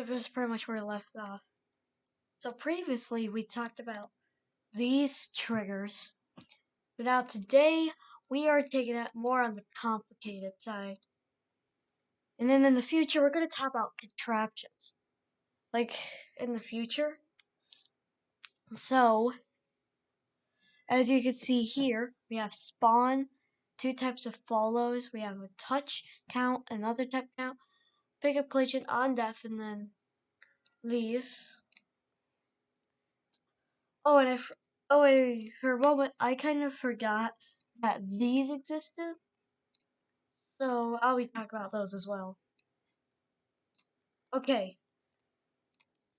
It was pretty much where we left off. So previously we talked about these triggers, but now today we are taking it more on the complicated side. And then in the future we're going to talk about contraptions. Like in the future. So, as you can see here, we have spawn, two types of follows. We have a touch count, another type count, pickup collision, on death, and then these. And for a moment, I kind of forgot that these existed. So I'll be talking about those as well. Okay.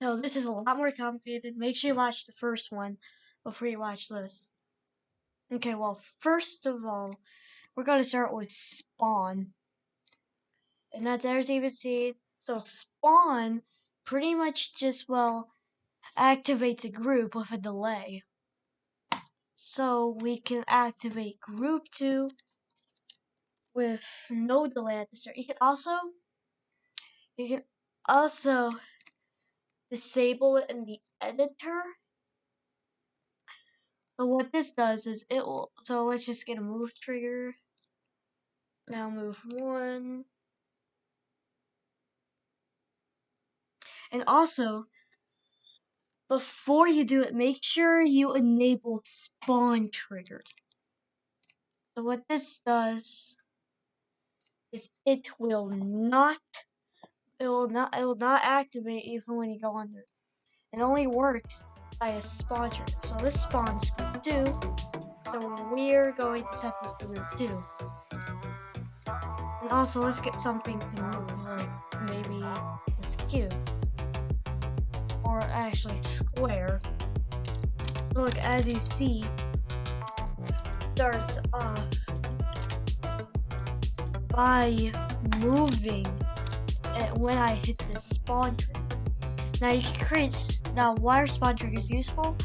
So this is a lot more complicated. Make sure you watch the first one before you watch this. Okay, well, first of all, we're going to start with spawn. And that's everything you've seen. So spawn pretty much just, activates a group with a delay. So we can activate group 2 with no delay at the start. You can also disable it in the editor. So what this does is so let's just get a move trigger. Now move 1. And also, before you do it, make sure you enable spawn triggered. So what this does is it will not activate even when you go under it. It only works by a spawn trigger. So this spawns group 2. So we're going to set this to group 2. And also let's get something to move, like maybe this cube. Or actually square. So look, as you see, starts off by moving when I hit the spawn trigger. Now you can why are spawn triggers useful?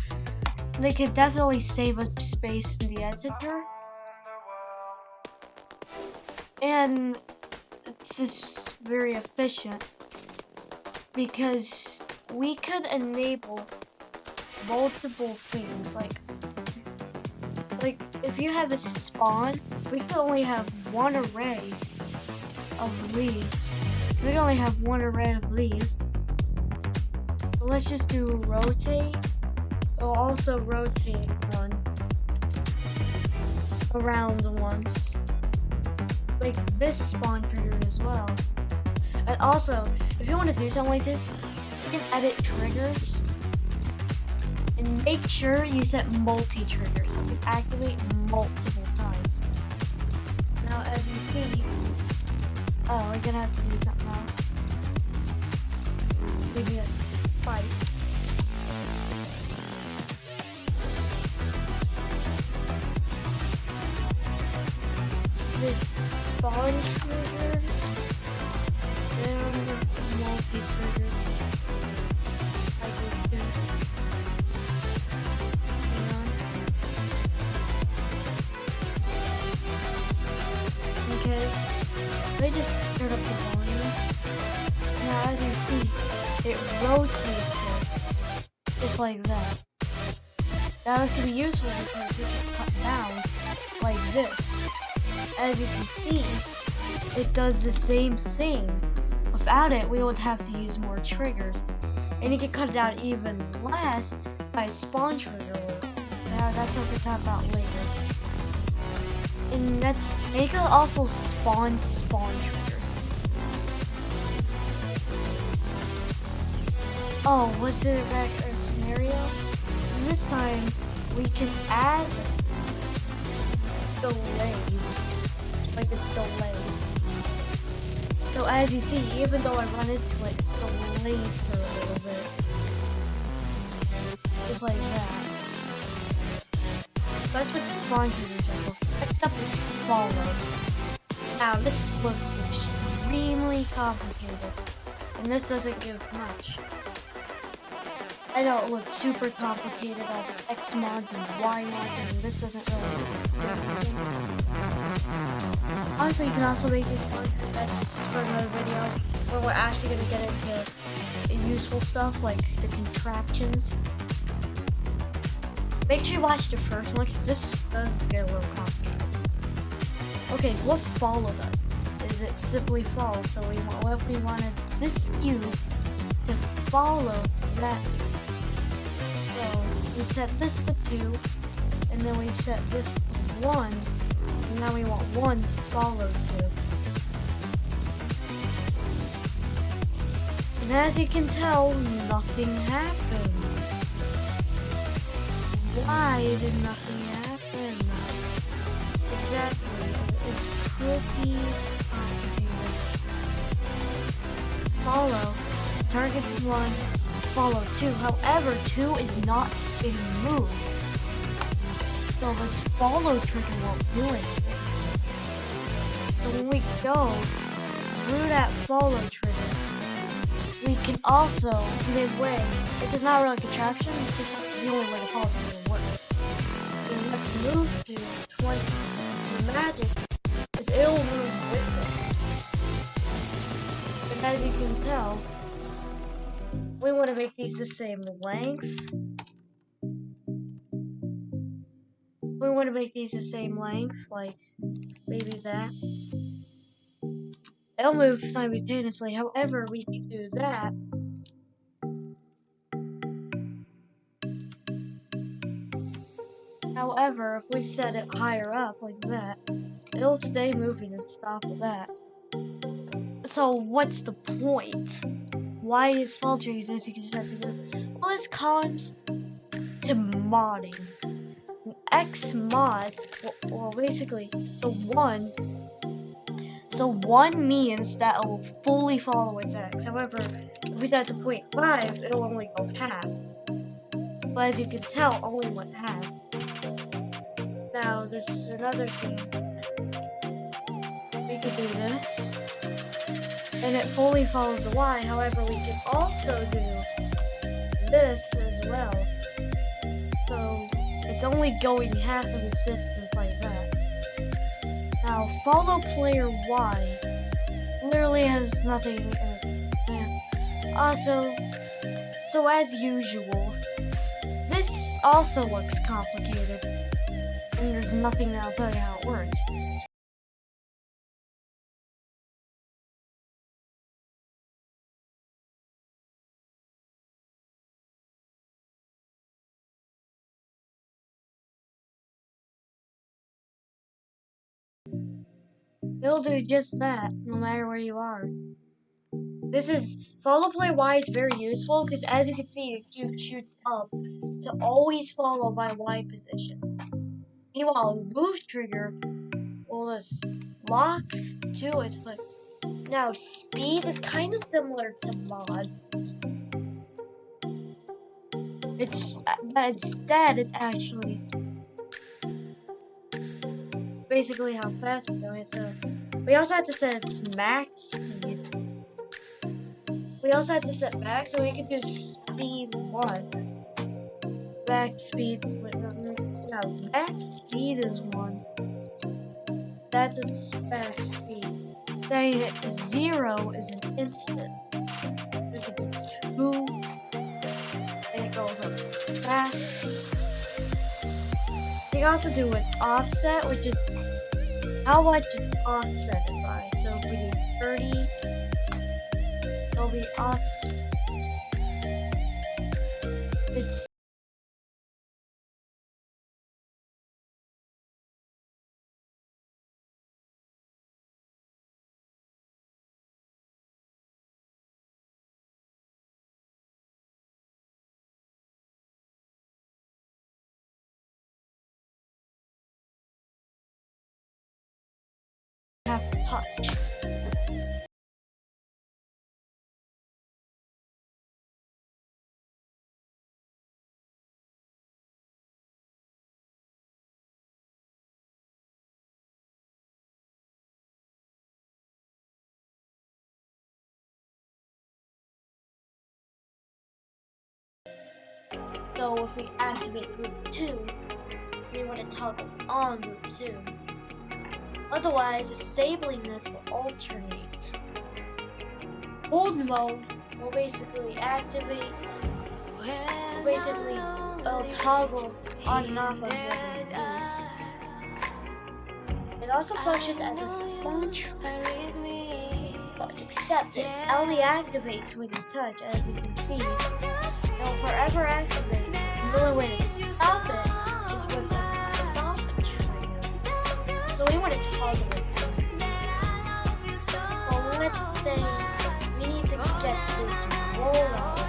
They could definitely save up space in the editor. And it's just very efficient because we could enable multiple things, like if you have a spawn, we can only have one array of these. We can only have one array of these. So let's just do rotate. It'll also rotate one around once, like this spawn trigger as well. And also, if you want to do something like this, you can edit triggers and make sure you set multi-triggers. So you can activate multiple times. Now, as you see, we're gonna have to do something else. Maybe a spike. This spawn trigger and multi-trigger. Okay, let me just turn up the volume. Now, as you see, it rotates it just like that. Now, this can be useful because we can cut down like this. As you can see, it does the same thing. Without it, we would have to use more triggers. And you can cut it out even less by a spawn trigger. Now, that's what we'll talk about later. And you can also spawn triggers. Was it a scenario? And this time, we can add delays. Like it's delayed. So as you see, even though I run into it, it's delayed for a little bit. Just like that. That's what spawn triggers are for. Next up is follow. Now this looks extremely complicated. And this doesn't give much. I know it looks super complicated on X mods and Y mods, and this doesn't really do anything. Honestly, you can also make this one. That's for another video where we're actually going to get into useful stuff like the contraptions. Make sure you watch the first one because this does get a little complicated. Okay, so what follow does is it simply follow. So we wanted this cube to follow that. So we set this to 2, and then we set this to 1, and now we want 1 to follow 2. And as you can tell, nothing happened. Why did nothing happen? Exactly, it's pretty complicated. Follow, targets 1, follow 2. However, 2 is not being moved. So this follow trigger won't do anything. So when we go through that follow trigger, we can also, midway, this is not really a contraption, it's just the only way the follow trigger works. So we have to move to 20. The magic is it will move with it. And as you can tell, we want to make these the same length. We want to make these the same length, like maybe that. They'll move simultaneously, however, we can do that. However, if we set it higher up like that, it'll stay moving and stop with that. So what's the point? Why is fall trees as you can just have to move? Well, this comes to modding. X mod, well basically, so 1 means that it will fully follow its X. However, if we set it to 0.5, it'll only go half. So as you can tell, only went half. Now, this is another thing. We can do this, and it fully follows the Y. However, we can also do this as well. So it's only going half of the distance like that. Now, follow player Y literally has nothing in it. Also, so as usual, this also looks complicated, and there's nothing that'll tell you how it works. It'll do just that, no matter where you are. This is, follow play Y is very useful, because as you can see, the cube shoots up to always follow my Y position. Meanwhile, move trigger will just lock to its foot. Now, speed is kind of similar to mod. But instead, it's actually basically how fast it's going. So we also have to set its max speed. We also have to set max, so we can do speed 1. Max speed, no, max speed is 1. That's its max speed. Setting it to 0 is an instant. We can do 2, and it goes up fast. You can also do an offset, which is how much it's offsetted by. So if we do 30, it'll be offset. It's have to touch. So if we activate group 2, we want to toggle on group 2. Otherwise, disabling this will alternate hold mode will basically activate, it'll toggle on and off of the release. It also functions as a spawn trigger, except it only activates when you touch, as you can see. It will forever activate. The only way to stop it is with a stop trigger. So we want to toggle it. So let's say we need to get this roll out.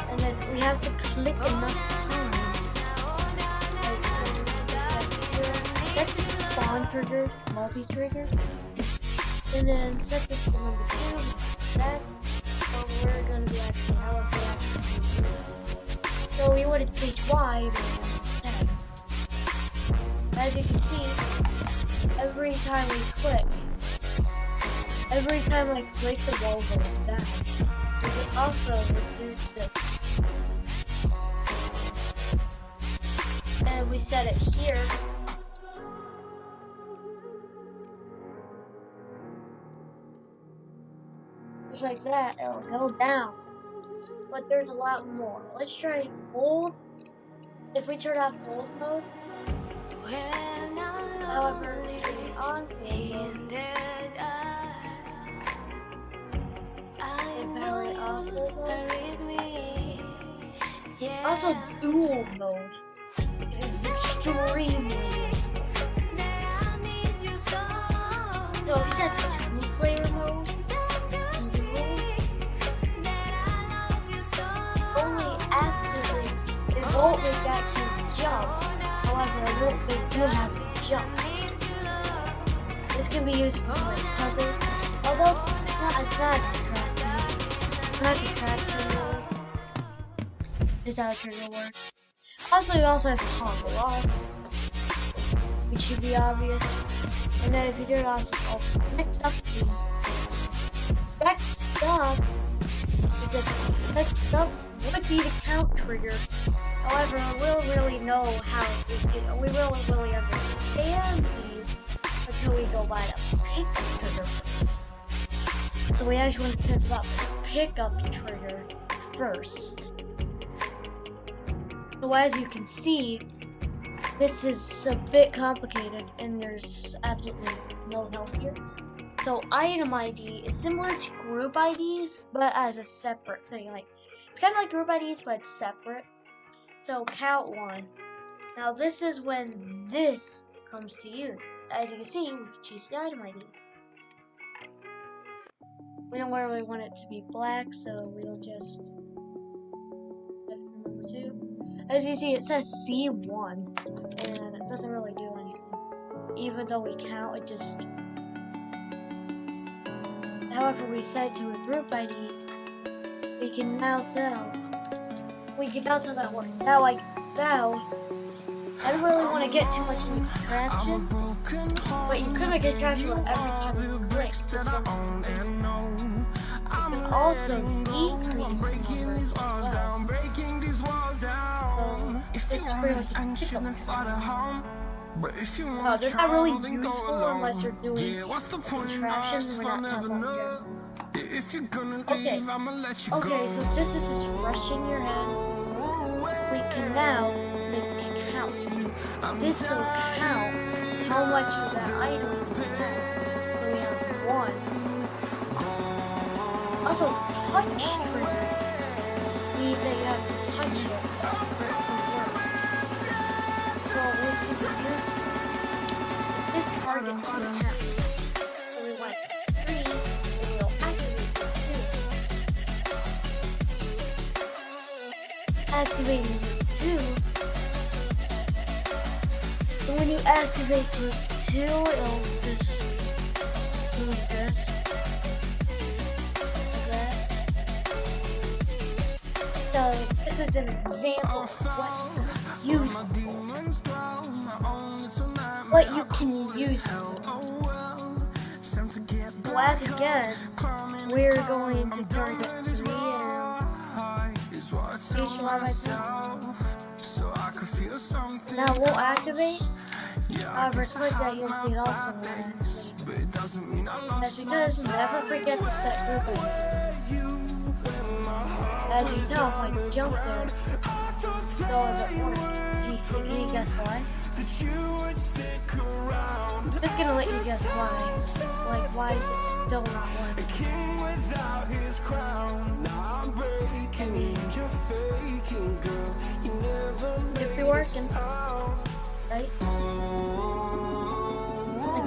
And then we have to click enough times. So we can set the spawn trigger, multi-trigger. And then set this to number 2. That's what we're going to be actually So we want to change Y to 10. As you can see, every time I click, the wall goes down. We can also reduce this. And we set it here. Just like that, it'll go down. But there's a lot more. Let's try hold. If we turn off hold mode, however, turn on hold mode, and power it off hold mode. Also, dual mode is extremely useful. So if you set to 2-player mode, it won't make that kid jump. However, it won't make you have to jump. This can be used for like puzzles. Although it's not contraction mode. This is how the trigger works. Also, you also have toggle off, which should be obvious. And then if you turn it off, next up would be the count trigger. However, we'll really know how we will really understand these until we go by the pickup trigger first. So we actually want to talk about the pickup trigger first. So as you can see, this is a bit complicated and there's absolutely no help here. So item ID is similar to group IDs, but as a separate thing. Like it's kind of like group IDs, but it's separate. So count 1. Now this is when this comes to use. As you can see, we can choose the item ID. We don't really want it to be black, so we'll just set number 2. As you see, it says C1, and it doesn't really do anything. Even though we count, it just. However, we set it to a group ID. We can now tell that works. Now, I don't really want to get too much into contraptions, but you could make a contraption where every time you click, this one increases. You can also decrease numbers as well. So, it's pretty much a pickup. They're not really useful unless you're doing contraptions. We're not talking about Okay, so just as is fresh in your head, we can now make count. This will count how much of that item we have. So we have 1. Also, touch trigger means that you have to touch it for it to work. So this can be useful. This targets the count. So we want 3, and we'll activate 2. Activating 2. So when you activate group 2, it'll just do this. So this is an example of what you can use. So as again, we're going to target 3 and now we'll activate However, click that, you'll see it also won't activate. That's because never forget to set group IDs. As you can tell, if I jump there, it doesn't work. Can you guess why? I'm just gonna let you guess why. Like, why is it still not working? I mean, it'd be working, right? Like,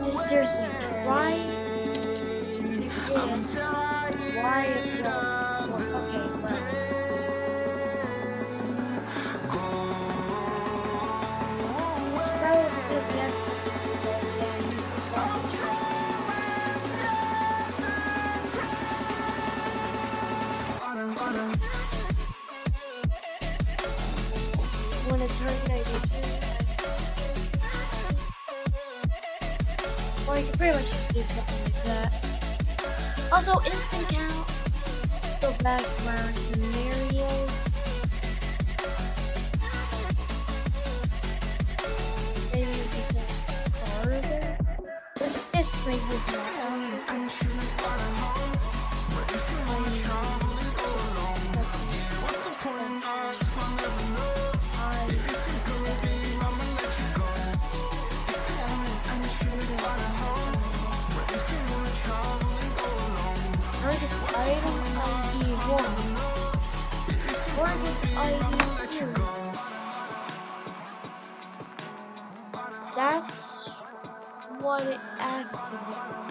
just seriously, try to guess why it won't work. Okay, well. It's probably because we had some mistakes and it's probably want to target ID too. Or you can pretty much just do something like that. Also, instant count. Let's go back to our scenario. Maybe we can set farther. Let's just make this not target item ID 1. Target ID 2. That's what it activates.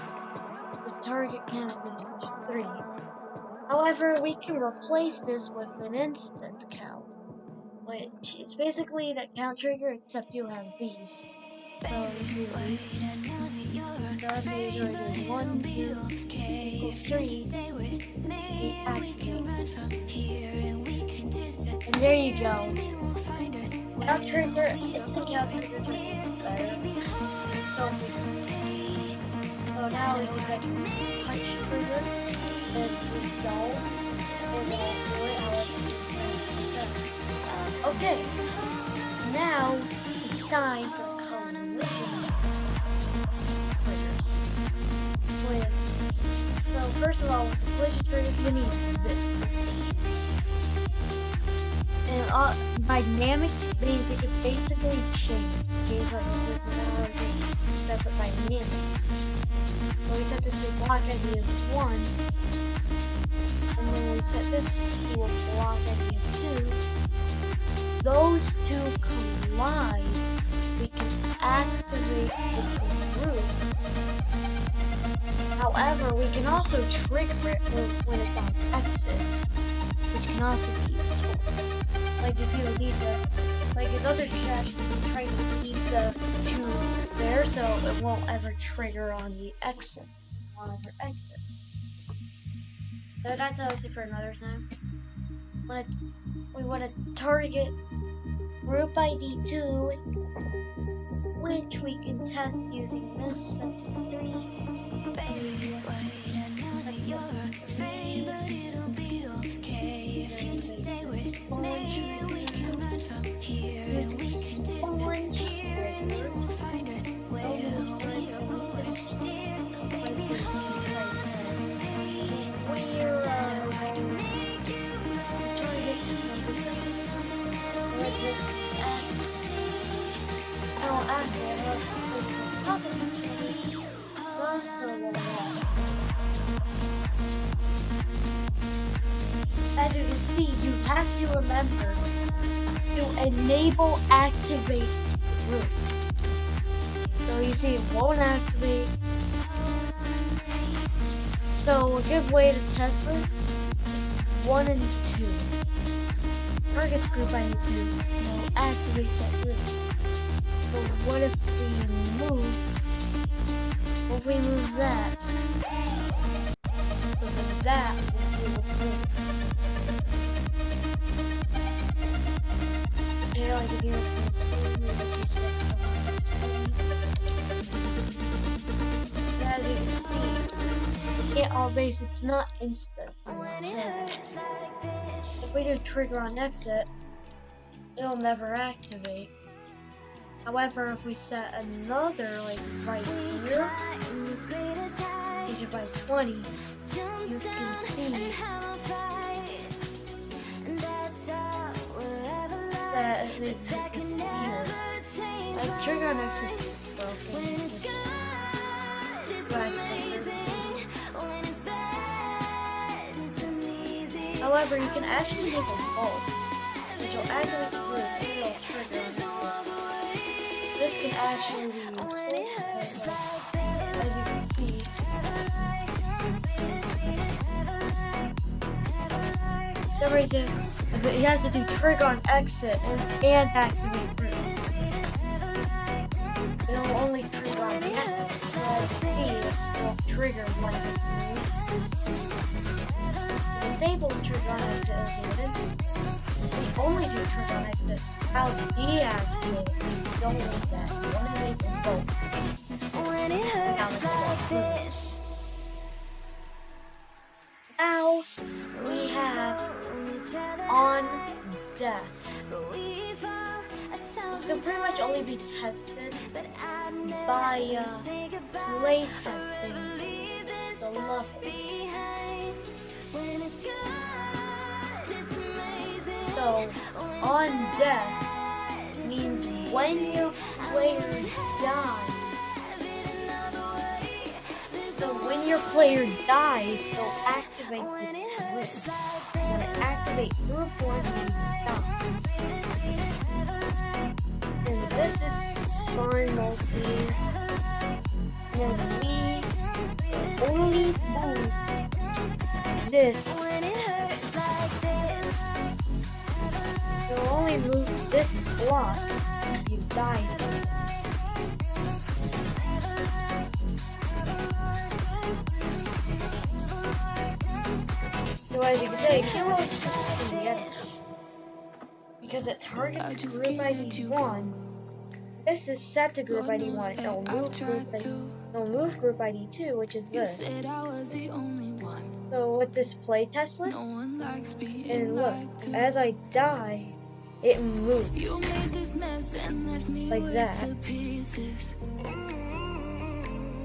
The target canvas 3. However, we can replace this with an instant count, which is basically that count trigger, except you have these. So you see that's usually doing 1, 2 equals 3. We activate. And there you go. Count trigger, instant count trigger is better. So now we can set this touch trigger, and we go, and then I'll do it however. Okay, now it's time for collision triggers. So first of all, with the collision trigger, you need this. And dynamic means it can basically change. Games like this is not really that's what dynamic. So we set this to block ID of 1, and then we set this to a block ID of 2. Those two collide, we can activate the group. However, we can also trigger it when it's on exit, which can also be useful. Like if you leave like in other chats, you can try to keep the 2 there so it won't ever trigger on the exit. So that's obviously for another time. We want to target group ID 2, which we can test using this set to 3. As you can see, you have to remember to enable activate group. So you see it won't activate. So a good way to test this is 1 and 2. Targets group ID 2 will activate that group. So what if we move that? So then that will be able to move. Like a 0.2, as you can see, it all base, it's not instant. If we do trigger on exit, it'll never activate. However, if we set another, like right here, divided by 20, you can see that it makes it disappear. Like trigger on X is broken. However, you can actually make a bolt, which will activate the group and it'll trigger on X. This can actually be useful, as you can see. For some reason, he has to do trigger on exit and activate group. It'll only trigger on the exit, so as you see, it will trigger once it moves. Disable trigger on exit avoidance. We only do trigger on exit how deactivate it, so you don't want that. You want to make it both. Now we have on death. This can pretty much only be tested by play testing the level. So, on death means when your player dies. So when your player dies, it'll activate this group. When it activates group 1, you die. And this is Spawn Multi. And we only move this. You'll only move this block if you die to it. So as you can tell, you can't really just see the enemy. Because it targets group ID 1. This is set to group ID 1. It'll move group ID 2, which is this. So with this playtest list, and look, as I die, it moves like that,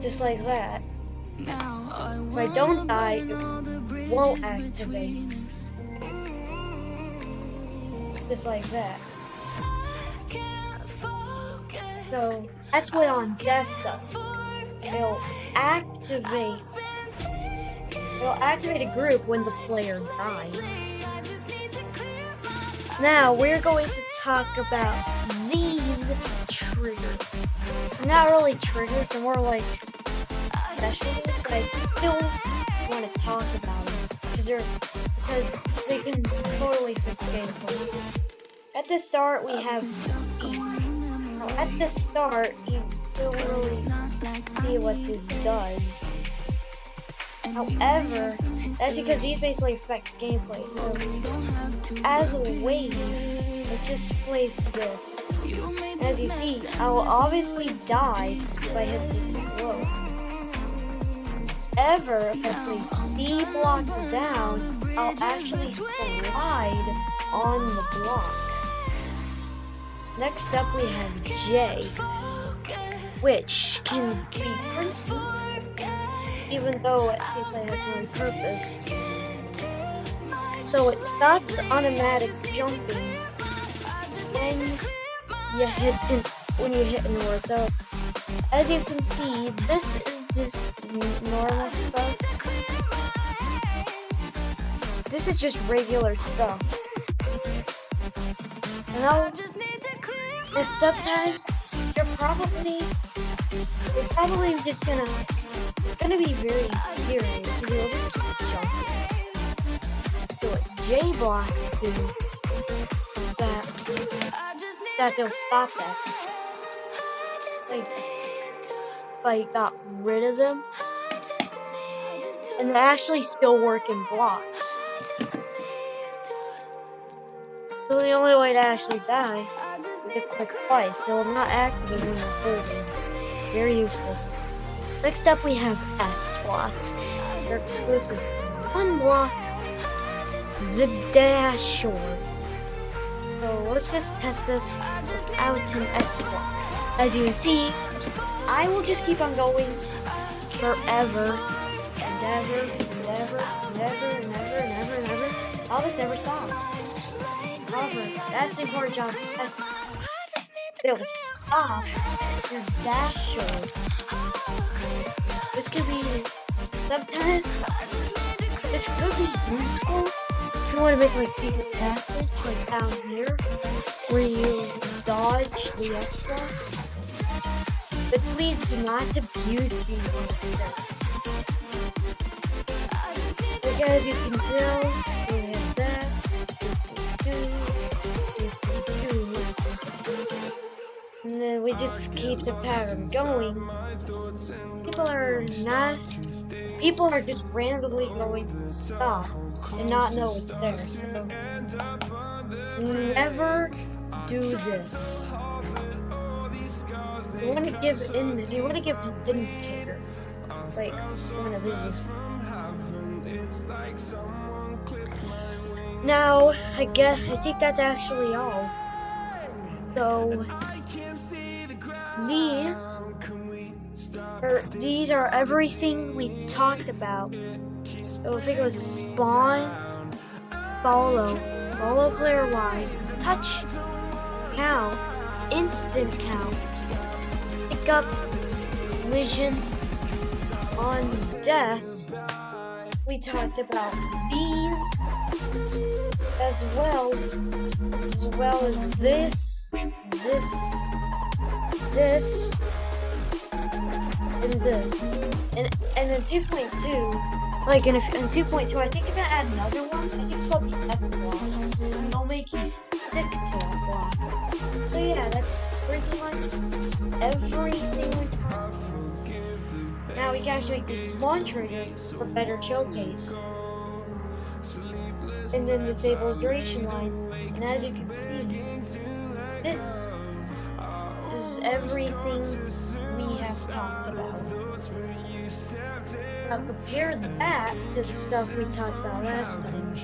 just like that. If I don't die, it won't activate, just like that. So that's what on death does. It'll activate a group when the player dies. Now we're going to talk about these triggers. Not really triggers, they're more like specialties, but I still want to talk about them because they can totally fix gameplay. At the start, we have E. Now, at the start, you don't really see what this does. However, that's because these basically affect gameplay. So, as a wave, let's just place this. And as you see, I will obviously die if I hit this slope. However, if I place D blocks down, I'll actually slide on the block. Next up, we have J, which can be pretty useful, even though it seems like it has no purpose. So it stops automatic jumping when you hit inward. So as you can see, this is just normal stuff. This is just regular stuff. And sometimes you're probably just gonna. It's gonna be very infuriating because you'll just keep jumping. So what J blocks do that they'll stop that. Like got rid of them, and they actually still work in blocks. So the only way to actually die is to click twice. It will not activate when you're holding. Very useful. Next up we have S blocks. They're exclusive. One block, the dash short. So let's just test this without an S block. as you can see, I will just keep on going forever and ever and ever and ever and ever and ever and ever. I'll just never stop. However, that's the important job. It will stop your dash show. This could be sometimes. This could be useful if you want to make like secret passage, like down here, where you dodge the extra. But please do not abuse these like this. Because you can tell with that. And then we just keep the pattern going. People are just randomly going to stop and not know it's there. So never do this. You want to give an indicator, like one of these. Now, I think that's actually all. So these are everything we talked about. So if it goes spawn, follow player Y, touch, count, instant count, pick up, collision, on death. We talked about these as well as this, and this. And in 2.2, like in 2.2, I think you're gonna add another one. I think it's called the F block. And they'll make you stick to that block. So yeah, that's pretty much everything we talked about. Now we can actually make this spawn trigger for better showcase. And then disable duration lines. And as you can see, this is everything we have talked about. Now compare that to the stuff we talked about last time.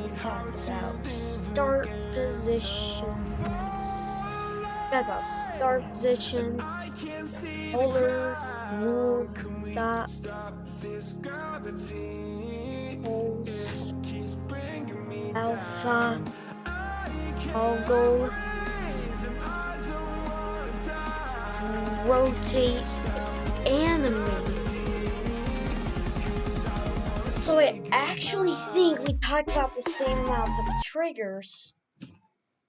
We talked about start positions. Start positions, holder, move, stop, pulse, alpha, toggle, rotate, animate. So I actually think we talked about the same amount of triggers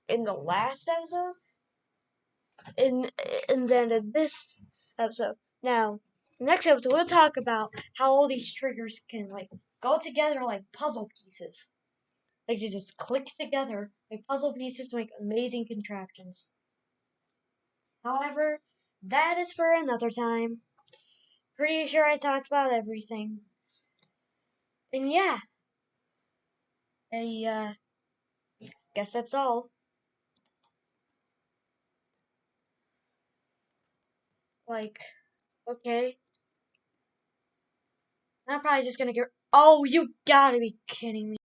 in the last episode, and then in this episode. Now, next episode we'll talk about how all these triggers can like go together like puzzle pieces. Like you just click together like puzzle pieces to make amazing contraptions. However, that is for another time. Pretty sure I talked about everything. And yeah, I guess that's all. Like, okay. I'm probably just gonna get. Oh, you gotta be kidding me.